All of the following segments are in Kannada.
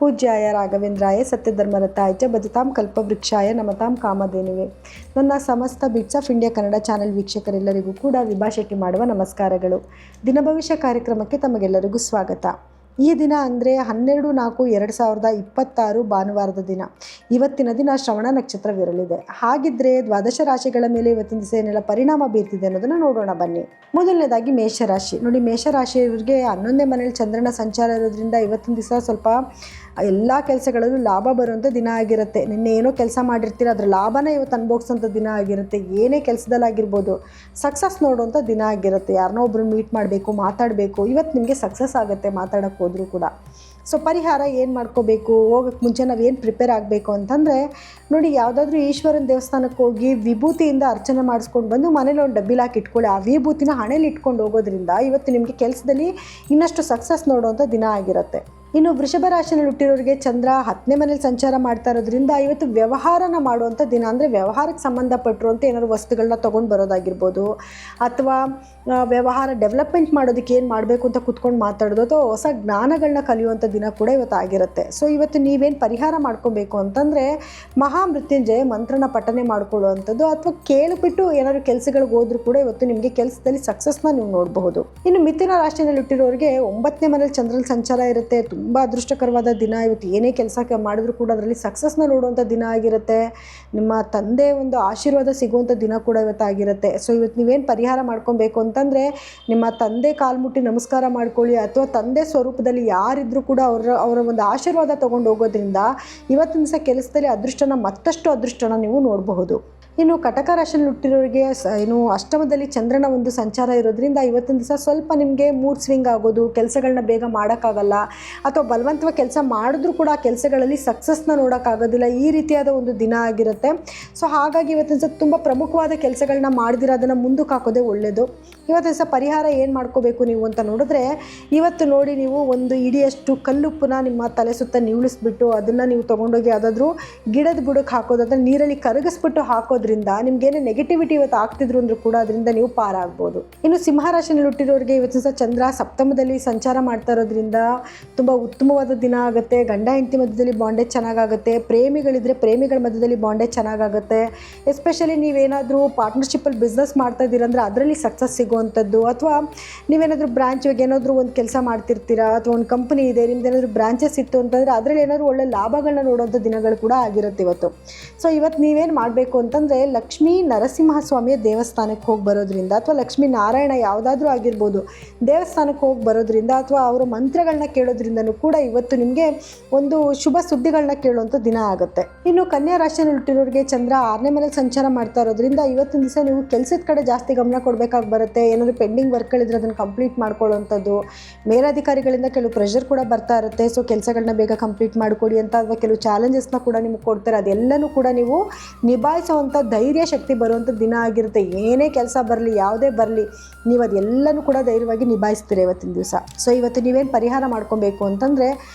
ಪೂಜ್ಯಾಯ ರಾಘವೇಂದ್ರಾಯ ಸತ್ಯಧರ್ಮರತಾಯ ಚ ಭಜತಾಂ ಕಲ್ಪವೃಕ್ಷಾಯ ನಮತಾಂ ಕಾಮಧೇನುವೆ. ನನ್ನ ಸಮಸ್ತ bits of India Kannada channel ವೀಕ್ಷಕರೆಲ್ಲರಿಗೂ ಕೂಡ ವಿಭಾಷೆಟಿ ಮಾಡುವ ನಮಸ್ಕಾರಗಳು. ದಿನಭವಿಷ್ಯ ಕಾರ್ಯಕ್ರಮಕ್ಕೆ ತಮಗೆಲ್ಲರಿಗೂ ಸ್ವಾಗತ. ಈ ದಿನ ಅಂದರೆ 12/4/2026 ಭಾನುವಾರದ ದಿನ. ಇವತ್ತಿನ ದಿನ ಶ್ರವಣ ನಕ್ಷತ್ರವಿರಲಿದೆ. ಹಾಗಿದ್ರೆ ದ್ವಾದಶ ರಾಶಿಗಳ ಮೇಲೆ ಇವತ್ತಿನ ದಿವಸ ಏನೆಲ್ಲ ಪರಿಣಾಮ ಬೀರ್ತಿದೆ ಅನ್ನೋದನ್ನು ನೋಡೋಣ ಬನ್ನಿ. ಮೊದಲನೇದಾಗಿ ಮೇಷರಾಶಿ. ನೋಡಿ, ಮೇಷರಾಶಿಯವರಿಗೆ 11ನೇ ಮನೇಲಿ ಚಂದ್ರನ ಸಂಚಾರ ಇರೋದ್ರಿಂದ ಇವತ್ತಿನ ದಿವಸ ಸ್ವಲ್ಪ ಎಲ್ಲ ಕೆಲಸಗಳಲ್ಲೂ ಲಾಭ ಬರುವಂಥ ದಿನ ಆಗಿರುತ್ತೆ. ನಿನ್ನೆ ಏನೋ ಕೆಲಸ ಮಾಡಿರ್ತೀರ, ಅದರ ಲಾಭನ ಇವತ್ತು ಅನುಭವಿಸೋಂಥ ದಿನ ಆಗಿರುತ್ತೆ. ಏನೇ ಕೆಲಸದಲ್ಲಾಗಿರ್ಬೋದು ಸಕ್ಸಸ್ ನೋಡುವಂಥ ದಿನ ಆಗಿರುತ್ತೆ. ಯಾರನ್ನೋ ಒಬ್ರು ಮೀಟ್ ಮಾಡಬೇಕು, ಮಾತಾಡಬೇಕು, ಇವತ್ತು ನಿಮಗೆ ಸಕ್ಸಸ್ ಆಗುತ್ತೆ ಮಾತಾಡೋಕ್ಕೆ ಹೋದರೂ ಕೂಡ. ಸೊ ಪರಿಹಾರ ಏನು ಮಾಡ್ಕೋಬೇಕು, ಹೋಗೋಕ್ಕೆ ಮುಂಚೆ ನಾವೇನು ಪ್ರಿಪೇರ್ ಆಗಬೇಕು ಅಂತಂದರೆ, ನೋಡಿ, ಯಾವುದಾದ್ರೂ ಈಶ್ವರನ ದೇವಸ್ಥಾನಕ್ಕೆ ಹೋಗಿ ವಿಭೂತಿಯಿಂದ ಅರ್ಚನೆ ಮಾಡಿಸ್ಕೊಂಡು ಬಂದು ಮನೇಲಿ ಒಂದು ಡಬ್ಬಿಲಿ ಹಾಕಿ ಇಟ್ಕೊಳ್ಳಿ. ಆ ವಿಭೂತಿನ ಹಣೆಯಲ್ಲಿ ಇಟ್ಕೊಂಡು ಹೋಗೋದ್ರಿಂದ ಇವತ್ತು ನಿಮಗೆ ಕೆಲಸದಲ್ಲಿ ಇನ್ನಷ್ಟು ಸಕ್ಸಸ್ ನೋಡುವಂಥ ದಿನ ಆಗಿರುತ್ತೆ. ಇನ್ನು ವೃಷಭ ರಾಶಿಯಲ್ಲಿ ಹುಟ್ಟಿರೋರಿಗೆ ಚಂದ್ರ 10ನೇ ಮನೇಲಿ ಸಂಚಾರ ಮಾಡ್ತಾ ಇರೋದ್ರಿಂದ ಇವತ್ತು ವ್ಯವಹಾರನ ಮಾಡುವಂಥ ದಿನ. ಅಂದರೆ ವ್ಯವಹಾರಕ್ಕೆ ಸಂಬಂಧಪಟ್ಟಿರುವಂಥ ಏನಾದ್ರು ವಸ್ತುಗಳನ್ನ ತೊಗೊಂಡು ಬರೋದಾಗಿರ್ಬೋದು, ಅಥವಾ ವ್ಯವಹಾರ ಡೆವಲಪ್ಮೆಂಟ್ ಮಾಡೋದಕ್ಕೆ ಏನು ಮಾಡಬೇಕು ಅಂತ ಕೂತ್ಕೊಂಡು ಮಾತಾಡೋದು, ಅಥವಾ ಹೊಸ ಜ್ಞಾನಗಳನ್ನ ಕಲಿಯುವಂಥ ದಿನ ಕೂಡ ಇವತ್ತು ಆಗಿರುತ್ತೆ. ಸೊ ಇವತ್ತು ನೀವೇನು ಪರಿಹಾರ ಮಾಡ್ಕೋಬೇಕು ಅಂತಂದರೆ, ಮಹಾಮೃತ್ಯುಂಜಯ ಮಂತ್ರನ ಪಠನೆ ಮಾಡ್ಕೊಳ್ಳುವಂಥದ್ದು, ಅಥವಾ ಕೇಳಿಬಿಟ್ಟು ಏನಾದ್ರು ಕೆಲಸಗಳಿಗೆ ಹೋದ್ರೂ ಕೂಡ ಇವತ್ತು ನಿಮಗೆ ಕೆಲಸದಲ್ಲಿ ಸಕ್ಸಸ್ನ ನೀವು ನೋಡಬಹುದು. ಇನ್ನು ಮಿಥುನ ರಾಶಿಯಲ್ಲಿ ಹುಟ್ಟಿರೋರಿಗೆ 9ನೇ ಮನೇಲಿ ಚಂದ್ರನ ಸಂಚಾರ ಇರುತ್ತೆ. ತುಂಬ ಅದೃಷ್ಟಕರವಾದ ದಿನ. ಇವತ್ತು ಏನೇ ಕೆಲಸ ಮಾಡಿದ್ರು ಕೂಡ ಅದರಲ್ಲಿ ಸಕ್ಸಸ್ನ ನೋಡುವಂಥ ದಿನ ಆಗಿರುತ್ತೆ. ನಿಮ್ಮ ತಂದೆ ಒಂದು ಆಶೀರ್ವಾದ ಸಿಗುವಂಥ ದಿನ ಕೂಡ ಇವತ್ತು ಆಗಿರುತ್ತೆ. ಸೊ ಇವತ್ತು ನೀವೇನು ಪರಿಹಾರ ಮಾಡ್ಕೊಬೇಕು ಅಂತಂದರೆ, ನಿಮ್ಮ ತಂದೆ ಕಾಲ್ಮುಟ್ಟಿ ನಮಸ್ಕಾರ ಮಾಡ್ಕೊಳ್ಳಿ, ಅಥವಾ ತಂದೆ ಸ್ವರೂಪದಲ್ಲಿ ಯಾರಿದ್ರೂ ಕೂಡ ಅವರ ಒಂದು ಆಶೀರ್ವಾದ ತೊಗೊಂಡು ಹೋಗೋದ್ರಿಂದ ಇವತ್ತಿನ ದಿವಸ ಕೆಲಸದಲ್ಲಿ ಮತ್ತಷ್ಟು ಅದೃಷ್ಟನ ನೀವು ನೋಡಬಹುದು. ಇನ್ನು ಕಟಕ ರಾಶಿಯಲ್ಲಿ ಹುಟ್ಟಿರೋರಿಗೆ ಅಷ್ಟಮದಲ್ಲಿ ಚಂದ್ರನ ಒಂದು ಸಂಚಾರ ಇರೋದ್ರಿಂದ ಇವತ್ತಿನ ದಿವಸ ಸ್ವಲ್ಪ ನಿಮಗೆ ಮೂಡ್ ಸ್ವಿಂಗ್ ಆಗೋದು, ಕೆಲಸಗಳನ್ನ ಬೇಗ ಮಾಡೋಕ್ಕಾಗಲ್ಲ, ಅಥವಾ ಬಲವಂತವಾಗಿ ಕೆಲಸ ಮಾಡಿದ್ರೂ ಕೂಡ ಆ ಕೆಲಸಗಳಲ್ಲಿ ಸಕ್ಸಸ್ನ ನೋಡೋಕ್ಕಾಗೋದಿಲ್ಲ. ಈ ರೀತಿಯಾದ ಒಂದು ದಿನ ಆಗಿರುತ್ತೆ. ಸೊ ಹಾಗಾಗಿ ಇವತ್ತಿನ ದಿವಸ ತುಂಬ ಪ್ರಮುಖವಾದ ಕೆಲಸಗಳನ್ನ ಮಾಡಿದಿರ ಅದನ್ನು ಮುಂದಕ್ಕೆ ಹಾಕೋದೇ ಒಳ್ಳೆಯದು. ಇವತ್ತಿನ ದಿವಸ ಪರಿಹಾರ ಏನು ಮಾಡ್ಕೋಬೇಕು ನೀವು ಅಂತ ನೋಡಿದ್ರೆ, ಇವತ್ತು ನೋಡಿ, ನೀವು ಒಂದು ಇಡಿಯಷ್ಟು ಕಲ್ಲುಪ್ಪನ್ನ ನಿಮ್ಮ ತಲೆ ಸುತ್ತ ನಿವಳಿಸ್ಬಿಟ್ಟು ಅದನ್ನು ನೀವು ತೊಗೊಂಡೋಗಿ ಯಾವುದಾದ್ರೂ ಗಿಡದ ಬುಡಕ್ಕೆ ಹಾಕೋದು, ಅದನ್ನು ನೀರಲ್ಲಿ ಕರಗಿಸ್ಬಿಟ್ಟು ಹಾಕೋದ್ರಿಂದ ನಿಮ್ಗೇನೇ ನೆಗೆಟಿವಿಟಿ ಇವತ್ತು ಆಗ್ತಿದ್ರು ಅಂದರೂ ಕೂಡ ಅದರಿಂದ ನೀವು ಪಾರಾಗ್ಬೋದು. ಇನ್ನು ಸಿಂಹರಾಶಿಯಲ್ಲಿ ಹುಟ್ಟಿರೋರಿಗೆ ಇವತ್ತಿನ ದಿವಸ ಚಂದ್ರ ಸಪ್ತಮದಲ್ಲಿ ಸಂಚಾರ ಮಾಡ್ತಾ ಇರೋದ್ರಿಂದ ತುಂಬ ಉತ್ತಮವಾದ ದಿನ ಆಗುತ್ತೆ. ಗಂಡ ಹೆಂಡತಿ ಮಧ್ಯದಲ್ಲಿ ಬಾಂಡೇಜ್ ಚೆನ್ನಾಗಾಗುತ್ತೆ. ಪ್ರೇಮಿಗಳಿದ್ರೆ ಪ್ರೇಮಿಗಳ ಮಧ್ಯದಲ್ಲಿ ಬಾಂಡೇಜ್ ಚೆನ್ನಾಗಾಗುತ್ತೆ. ಎಸ್ಪೆಷಲಿ ನೀವೇನಾದರೂ ಪಾರ್ಟ್ನರ್ಶಿಪ್ಪಲ್ಲಿ ಬಿಸ್ನೆಸ್ ಮಾಡ್ತಾ ಇದ್ದೀರಂದರೆ ಅದರಲ್ಲಿ ಸಕ್ಸಸ್ ಸಿಗುವಂಥದ್ದು, ಅಥವಾ ನೀವೇನಾದರೂ ಬ್ರಾಂಚ್ ಏನಾದರೂ ಒಂದು ಕೆಲಸ ಮಾಡ್ತಿರ್ತೀರಾ, ಅಥವಾ ಒಂದು ಕಂಪ್ನಿ ಇದೆ, ನಿಮ್ದು ಏನಾದರೂ ಬ್ರಾಂಚಸ್ ಇತ್ತು ಅಂತಂದರೆ ಅದರಲ್ಲಿ ಏನಾದರೂ ಒಳ್ಳೆ ಲಾಭಗಳನ್ನ ನೋಡುವಂಥ ದಿನಗಳು ಕೂಡ ಆಗಿರುತ್ತೆ ಇವತ್ತು. ಸೊ ಇವತ್ತು ನೀವೇನು ಮಾಡಬೇಕು ಅಂತಂದರೆ, ಲಕ್ಷ್ಮೀ ನರಸಿಂಹಸ್ವಾಮಿಯ ದೇವಸ್ಥಾನಕ್ಕೆ ಹೋಗಿ ಬರೋದ್ರಿಂದ, ಅಥವಾ ಲಕ್ಷ್ಮೀ ನಾರಾಯಣ ಯಾವುದಾದ್ರೂ ಆಗಿರ್ಬೋದು ದೇವಸ್ಥಾನಕ್ಕೆ ಹೋಗಿ ಬರೋದ್ರಿಂದ, ಅಥವಾ ಅವರ ಮಂತ್ರಗಳನ್ನ ಕೇಳೋದ್ರಿಂದನೂ ಕೂಡ ಇವತ್ತು ನಿಮಗೆ ಒಂದು ಶುಭ ಸುದ್ದಿಗಳನ್ನ ಕೇಳುವಂಥ ದಿನ ಆಗುತ್ತೆ. ಇನ್ನು ಕನ್ಯಾ ರಾಶಿಯಲ್ಲಿ ಹುಟ್ಟಿರೋರಿಗೆ ಚಂದ್ರ 6ನೇ ಮನೇಲಿ ಸಂಚಾರ ಮಾಡ್ತಾ ಇರೋದ್ರಿಂದ ಇವತ್ತಿನ ದಿವಸ ನೀವು ಕೆಲಸದ ಕಡೆ ಜಾಸ್ತಿ ಗಮನ ಕೊಡಬೇಕಾಗಿ ಬರುತ್ತೆ. ಏನಾದರೂ ಪೆಂಡಿಂಗ್ ವರ್ಕ್ಗಳಿದ್ರೆ ಅದನ್ನು ಕಂಪ್ಲೀಟ್ ಮಾಡ್ಕೊಳ್ಳೋವಂಥದ್ದು, ಮೇಲಧಿಕಾರಿಗಳಿಂದ ಕೆಲವು ಪ್ರೆಷರ್ ಕೂಡ ಬರ್ತಾ ಇರುತ್ತೆ. ಸೊ ಕೆಲಸಗಳನ್ನ ಬೇಗ ಕಂಪ್ಲೀಟ್ ಮಾಡಿಕೊಡಿ ಅಂತ, ಅಥವಾ ಕೆಲವು ಚಾಲೆಂಜಸ್ನ ಕೂಡ ನಿಮಗೆ ಕೊಡ್ತಾರೆ. ಅದೆಲ್ಲನೂ ಕೂಡ ನೀವು ನಿಭಾಯಿಸುವಂಥ ಧೈರ್ಯ ಶಕ್ತಿ ಬರುವಂಥ ದಿನ ಆಗಿರುತ್ತೆ. ಏನೇ ಕೆಲಸ ಬರಲಿ, ಯಾವುದೇ ಬರಲಿ, ನೀವು ಅದೆಲ್ಲನೂ ಕೂಡ ಧೈರ್ಯವಾಗಿ ನಿಭಾಯಿಸ್ತೀರ ಇವತ್ತಿನ ದಿವಸ. ಸೊ ಇವತ್ತು ನೀವೇನು ಪರಿಹಾರ ಮಾಡ್ಕೊಬೇಕು ಅಂತಂದರೆ,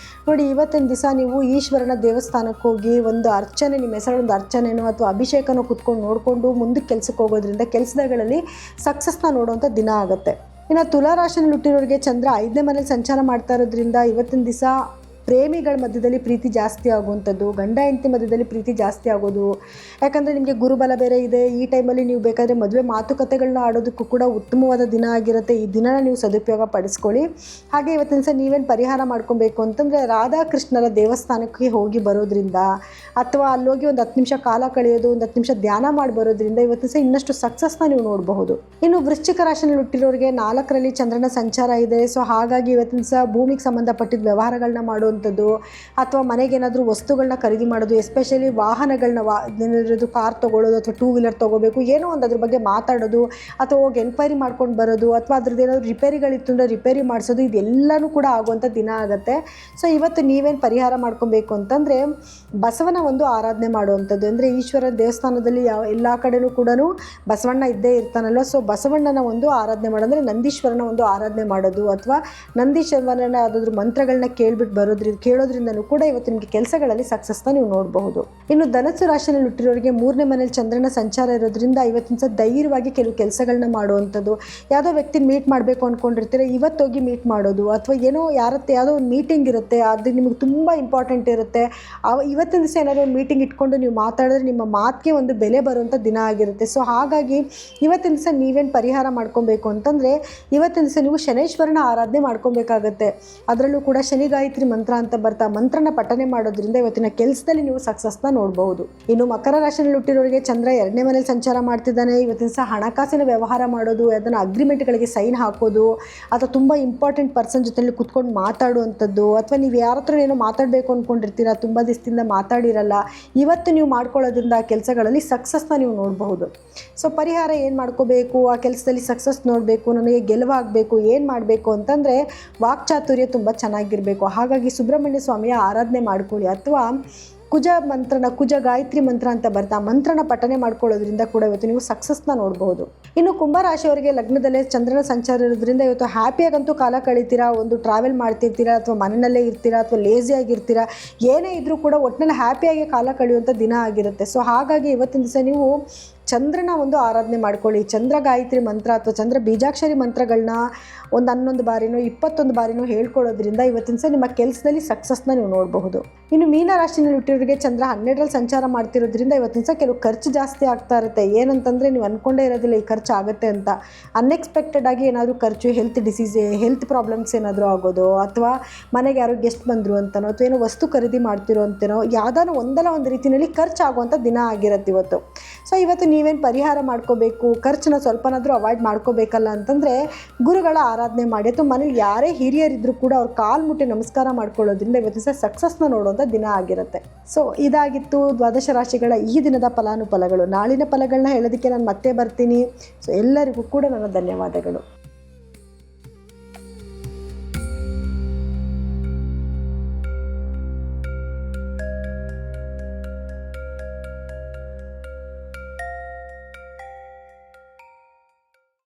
ನೋಡಿ, ಇವತ್ತಿನ ದಿವಸ ನೀವು ಈಶ್ವರನ ದೇವಸ್ಥಾನಕ್ಕೆ ಹೋಗಿ ಒಂದು ಅರ್ಚನೆ, ನಿಮ್ಮ ಹೆಸರೊಂದು ಅರ್ಚನೆನೋ ಅಥವಾ ಅಭಿಷೇಕನೋ ಕುತ್ಕೊಂಡು ನೋಡಿಕೊಂಡು ಮುಂದಕ್ಕೆ ಕೆಲಸಕ್ಕೆ ಹೋಗೋದ್ರಿಂದ ಕೆಲಸಗಳಲ್ಲಿ ಸಕ್ಸಸ್ನ ನೋಡುವಂಥ ದಿನ ಆಗುತ್ತೆ. ಇನ್ನು ತುಲಾ ರಾಶಿಯಲ್ಲಿ ಹುಟ್ಟಿರೋರಿಗೆ ಚಂದ್ರ 5ನೇ ಮನೇಲಿ ಸಂಚಾರ ಮಾಡ್ತಾ ಇರೋದ್ರಿಂದ ಇವತ್ತಿನ ದಿವಸ ಪ್ರೇಮಿಗಳ ಮಧ್ಯದಲ್ಲಿ ಪ್ರೀತಿ ಜಾಸ್ತಿ ಆಗುವಂಥದ್ದು, ಗಂಡ ಹೆಂಡತಿ ಮಧ್ಯದಲ್ಲಿ ಪ್ರೀತಿ ಜಾಸ್ತಿ ಆಗೋದು. ಯಾಕಂದರೆ ನಿಮಗೆ ಗುರುಬಲ ಬೇರೆ ಇದೆ. ಈ ಟೈಮಲ್ಲಿ ನೀವು ಬೇಕಾದರೆ ಮದುವೆ ಮಾತುಕತೆಗಳನ್ನ ಆಡೋದಕ್ಕೂ ಕೂಡ ಉತ್ತಮವಾದ ದಿನ ಆಗಿರುತ್ತೆ. ಈ ದಿನನ ನೀವು ಸದುಪಯೋಗ ಪಡಿಸ್ಕೊಳ್ಳಿ. ಹಾಗೆ ಇವತ್ತಿನ ದಿವಸ ನೀವೇನು ಪರಿಹಾರ ಮಾಡ್ಕೊಬೇಕು ಅಂತಂದರೆ, ರಾಧಾಕೃಷ್ಣರ ದೇವಸ್ಥಾನಕ್ಕೆ ಹೋಗಿ ಬರೋದ್ರಿಂದ, ಅಥವಾ ಅಲ್ಲೋಗಿ ಒಂದು 10 ನಿಮಿಷ ಕಾಲ ಕಳೆಯೋದು, ಒಂದು 10 ನಿಮಿಷ ಧ್ಯಾನ ಮಾಡಿ ಬರೋದ್ರಿಂದ ಇವತ್ತಿನ ದಿವಸ ಇನ್ನಷ್ಟು ಸಕ್ಸಸ್ನ ನೀವು ನೋಡಬಹುದು. ಇನ್ನು ವೃಶ್ಚಿಕ ರಾಶಿಯಲ್ಲಿ ಹುಟ್ಟಿರೋರಿಗೆ 4ರಲ್ಲಿ ಚಂದ್ರನ ಸಂಚಾರ ಇದೆ. ಸೊ ಹಾಗಾಗಿ ಇವತ್ತಿನ ದಿವಸ ಭೂಮಿಗೆ ಸಂಬಂಧಪಟ್ಟಿದ್ದ ವ್ಯವಹಾರಗಳನ್ನ ಮಾಡುವಂಥದ್ದು, ಅಥವಾ ಮನೆಗೇನಾದರೂ ವಸ್ತುಗಳನ್ನ ಖರೀದಿ ಮಾಡೋದು, ಎಸ್ಪೆಷಲಿ ವಾಹನಗಳನ್ನ ಕಾರ್ ತೊಗೊಳ್ಳೋದು, ಅಥವಾ 2 ವೀಲರ್ ತೊಗೋಬೇಕು, ಏನೋ ಒಂದು ಅದ್ರ ಬಗ್ಗೆ ಮಾತಾಡೋದು, ಅಥವಾ ಹೋಗಿ ಎನ್ಕ್ವೈರಿ ಮಾಡ್ಕೊಂಡು ಬರೋದು, ಅಥವಾ ಅದ್ರದ್ದು ಏನಾದರೂ ರಿಪೇರಿಗಳಿತ್ತು ಅಂದರೆ ರಿಪೇರಿ ಮಾಡಿಸೋದು, ಇದೆಲ್ಲನೂ ಕೂಡ ಆಗುವಂಥ ದಿನ ಆಗುತ್ತೆ. ಸೊ ಇವತ್ತು ನೀವೇನು ಪರಿಹಾರ ಮಾಡ್ಕೊಬೇಕು ಅಂತಂದರೆ, ಬಸವನ ಒಂದು ಆರಾಧನೆ ಮಾಡುವಂಥದ್ದು. ಅಂದರೆ ಈಶ್ವರ ದೇವಸ್ಥಾನದಲ್ಲಿ ಎಲ್ಲ ಕಡೆಯೂ ಕೂಡ ಬಸವಣ್ಣ ಇದ್ದೇ ಇರ್ತಾನಲ್ವ. ಸೊ ಬಸವಣ್ಣನ ಒಂದು ಆರಾಧನೆ ಮಾಡೋದು, ಅಂದರೆ ನಂದೀಶ್ವರನ ಒಂದು ಆರಾಧನೆ ಮಾಡೋದು, ಅಥವಾ ನಂದೀಶ್ವರನ ಯಾವುದಾದ್ರೂ ಮಂತ್ರಗಳನ್ನ ಕೇಳ್ಬಿಟ್ಟು ಬರೋದು, ಕೇಳೋದ್ರಿಂದನೂ ಕೂಡ ಇವತ್ತು ನಿಮಗೆ ಕೆಲಸಗಳಲ್ಲಿ ಸಕ್ಸಸ್ನ ನೀವು ನೋಡಬಹುದು. ಇನ್ನು ಧನಸ್ಸು ರಾಶಿಯಲ್ಲಿ ಹುಟ್ಟಿರೋರಿಗೆ 3ನೇ ಮನೇಲಿ ಚಂದ್ರನ ಸಂಚಾರ ಇರೋದ್ರಿಂದ ಇವತ್ತಿನ ಸಹ ಧೈರ್ಯವಾಗಿ ಕೆಲವು ಕೆಲಸಗಳನ್ನ ಮಾಡುವಂಥದ್ದು. ಯಾವುದೋ ವ್ಯಕ್ತಿ ಮೀಟ್ ಮಾಡಬೇಕು ಅಂದ್ಕೊಂಡಿರ್ತೀರ, ಇವತ್ತೋಗಿ ಮೀಟ್ ಮಾಡೋದು, ಅಥವಾ ಯಾವುದೋ ಒಂದು ಮೀಟಿಂಗ್ ಇರುತ್ತೆ, ಅದು ನಿಮಗೆ ತುಂಬ ಇಂಪಾರ್ಟೆಂಟ್ ಇರುತ್ತೆ. ಇವತ್ತಿನ ದಿವಸ ಏನಾದರೂ ಒಂದು ಮೀಟಿಂಗ್ ಇಟ್ಕೊಂಡು ನೀವು ಮಾತಾಡಿದ್ರೆ ನಿಮ್ಮ ಮಾತಿಗೆ ಒಂದು ಬೆಲೆ ಬರುವಂಥ ದಿನ ಆಗಿರುತ್ತೆ. ಸೊ ಹಾಗಾಗಿ ಇವತ್ತಿನ ದಿವಸ ನೀವೇನು ಪರಿಹಾರ ಮಾಡ್ಕೊಬೇಕು ಅಂತಂದರೆ, ಇವತ್ತಿನ ದಿವಸ ನೀವು ಶನೈಶ್ವರನ ಆರಾಧನೆ ಮಾಡ್ಕೊಬೇಕಾಗತ್ತೆ. ಅದರಲ್ಲೂ ಕೂಡ ಶನಿ ಗಾಯತ್ರಿ ಮಂತ್ರ ಅಂತ ಬರ್ತಾ ಮಂತ್ರನ ಪಠನೆ ಮಾಡೋದ್ರಿಂದ ಇವತ್ತಿನ ಕೆಲಸದಲ್ಲಿ ನೀವು ಸಕ್ಸಸ್ನ ನೋಡಬಹುದು. ಇನ್ನು ಮಕರ ರಾಶಿಯಲ್ಲಿ ಹುಟ್ಟಿರೋರಿಗೆ ಚಂದ್ರ 2ನೇ ಮನೇಲಿ ಸಂಚಾರ ಮಾಡ್ತಿದ್ದಾನೆ. ಇವತ್ತಿನ ಸಹ ಹಣಕಾಸಿನ ವ್ಯವಹಾರ ಮಾಡೋದು, ಅದನ್ನು ಅಗ್ರಿಮೆಂಟ್ಗಳಿಗೆ ಸೈನ್ ಹಾಕೋದು, ಅಥವಾ ತುಂಬ ಇಂಪಾರ್ಟೆಂಟ್ ಪರ್ಸನ್ ಜೊತೆಲಿ ಕುತ್ಕೊಂಡು ಮಾತಾಡುವಂಥದ್ದು, ಅಥವಾ ನೀವು ಯಾರ ಹತ್ರ ಏನೋ ಮಾತಾಡಬೇಕು ಅಂದ್ಕೊಂಡಿರ್ತೀರ, ತುಂಬ ದಿವಸದಿಂದ ಮಾತಾಡಿರಲ್ಲ, ಇವತ್ತು ನೀವು ಮಾಡ್ಕೊಳ್ಳೋದ್ರಿಂದ ಆ ಕೆಲಸಗಳಲ್ಲಿ ಸಕ್ಸಸ್ನ ನೀವು ನೋಡಬಹುದು. ಸೊ ಪರಿಹಾರ ಏನು ಮಾಡ್ಕೋಬೇಕು, ಆ ಕೆಲಸದಲ್ಲಿ ಸಕ್ಸಸ್ ನೋಡಬೇಕು, ನನಗೆ ಗೆಲುವಾಗಬೇಕು, ಏನು ಮಾಡಬೇಕು ಅಂತಂದರೆ ವಾಕ್ಚಾತುರ್ಯ ತುಂಬ ಚೆನ್ನಾಗಿರಬೇಕು. ಹಾಗಾಗಿ ಸುಬ್ರಹ್ಮಣ್ಯ ಸ್ವಾಮಿಯ ಆರಾಧನೆ ಮಾಡ್ಕೊಳ್ಳಿ, ಅಥವಾ ಕುಜ ಗಾಯತ್ರಿ ಮಂತ್ರ ಅಂತ ಬರ್ತಾ ಮಂತ್ರನ ಪಠನೆ ಮಾಡ್ಕೊಳ್ಳೋದ್ರಿಂದ ಕೂಡ ಇವತ್ತು ನೀವು ಸಕ್ಸಸ್ನ ನೋಡಬಹುದು. ಇನ್ನು ಕುಂಭರಾಶಿಯವರಿಗೆ ಲಗ್ನದಲ್ಲೇ ಚಂದ್ರನ ಸಂಚಾರ ಇರೋದ್ರಿಂದ ಇವತ್ತು ಹ್ಯಾಪಿಯಾಗಂತೂ ಕಾಲ ಕಳೀತೀರಾ. ಒಂದು ಟ್ರಾವೆಲ್ ಮಾಡ್ತಿರ್ತೀರಾ, ಅಥವಾ ಮನೆಯಲ್ಲೇ ಇರ್ತೀರಾ, ಅಥವಾ ಲೇಸಿಯಾಗಿರ್ತೀರಾ, ಏನೇ ಇದ್ರೂ ಕೂಡ ಒಟ್ಟಿನಲ್ಲಿ ಹ್ಯಾಪಿಯಾಗಿ ಕಾಲ ಕಳೆಯುವಂಥ ದಿನ ಆಗಿರುತ್ತೆ. ಸೊ ಹಾಗಾಗಿ ಇವತ್ತಿನ ದಿವಸ ನೀವು ಚಂದ್ರನ ಒಂದು ಆರಾಧನೆ ಮಾಡ್ಕೊಳ್ಳಿ. ಚಂದ್ರ ಗಾಯತ್ರಿ ಮಂತ್ರ ಅಥವಾ ಚಂದ್ರ ಬೀಜಾಕ್ಷರಿ ಮಂತ್ರಗಳನ್ನ ಒಂದು 11 ಬಾರಿನೋ 21 ಬಾರಿನೋ ಹೇಳ್ಕೊಳ್ಳೋದ್ರಿಂದ ಇವತ್ತಿನ ಸಹ ನಿಮ್ಮ ಕೆಲಸದಲ್ಲಿ ಸಕ್ಸಸ್ನ ನೀವು ನೋಡಬಹುದು. ಇನ್ನು ಮೀನ ರಾಶಿಯಲ್ಲಿ ಹುಟ್ಟಿರೋರಿಗೆ ಚಂದ್ರ 12ರಲ್ಲಿ ಸಂಚಾರ ಮಾಡ್ತಿರೋದ್ರಿಂದ ಇವತ್ತಿನ ಸಹ ಕೆಲವು ಖರ್ಚು ಜಾಸ್ತಿ ಆಗ್ತಾ ಇರುತ್ತೆ. ಏನಂತಂದರೆ ನೀವು ಅಂದ್ಕೊಂಡೇ ಇರೋದಿಲ್ಲ ಈ ಖರ್ಚು ಆಗುತ್ತೆ ಅಂತ. ಅನ್ಎಕ್ಸ್ಪೆಕ್ಟೆಡ್ ಆಗಿ ಏನಾದರೂ ಖರ್ಚು, ಹೆಲ್ತ್ ಪ್ರಾಬ್ಲಮ್ಸ್ ಏನಾದರೂ ಆಗೋದು, ಅಥವಾ ಮನೆಗೆ ಯಾರೋ ಗೆಸ್ಟ್ ಬಂದರು ಅಂತನೋ, ಅಥವಾ ಏನೋ ವಸ್ತು ಖರೀದಿ ಮಾಡ್ತಿರೋ ಅಂತನೋ, ಯಾವುದಾದ್ರು ಒಂದಲ್ಲ ಒಂದು ರೀತಿಯಲ್ಲಿ ಖರ್ಚು ಆಗುವಂಥ ದಿನ ಆಗಿರುತ್ತೆ ಇವತ್ತು. ಸೊ ಇವತ್ತು ನೀವೇನು ಪರಿಹಾರ ಮಾಡ್ಕೋಬೇಕು, ಖರ್ಚನ್ನ ಸ್ವಲ್ಪನಾದರೂ ಅವಾಯ್ಡ್ ಮಾಡ್ಕೋಬೇಕಲ್ಲ ಅಂತಂದರೆ ಗುರುಗಳ ಆರಾಧನೆ ಮಾಡಿ, ಅಥವಾ ಮನೇಲಿ ಯಾರೇ ಹಿರಿಯರಿದ್ದರೂ ಕೂಡ ಅವ್ರ ಕಾಲು ಮುಟ್ಟಿ ನಮಸ್ಕಾರ ಮಾಡ್ಕೊಳ್ಳೋದ್ರಿಂದ ಇವತ್ತು ಸಹ ಸಕ್ಸಸ್ನ ನೋಡುವಂಥ ದಿನ ಆಗಿರುತ್ತೆ. ಸೊ ಇದಾಗಿತ್ತು ದ್ವಾದಶ ರಾಶಿಗಳ ಈ ದಿನದ ಫಲಾನುಫಲಗಳು. ನಾಳಿನ ಫಲಗಳನ್ನ ಹೇಳೋದಕ್ಕೆ ನಾನು ಮತ್ತೆ ಬರ್ತೀನಿ. ಸೊ ಎಲ್ಲರಿಗೂ ಕೂಡ ನನ್ನ ಧನ್ಯವಾದಗಳು.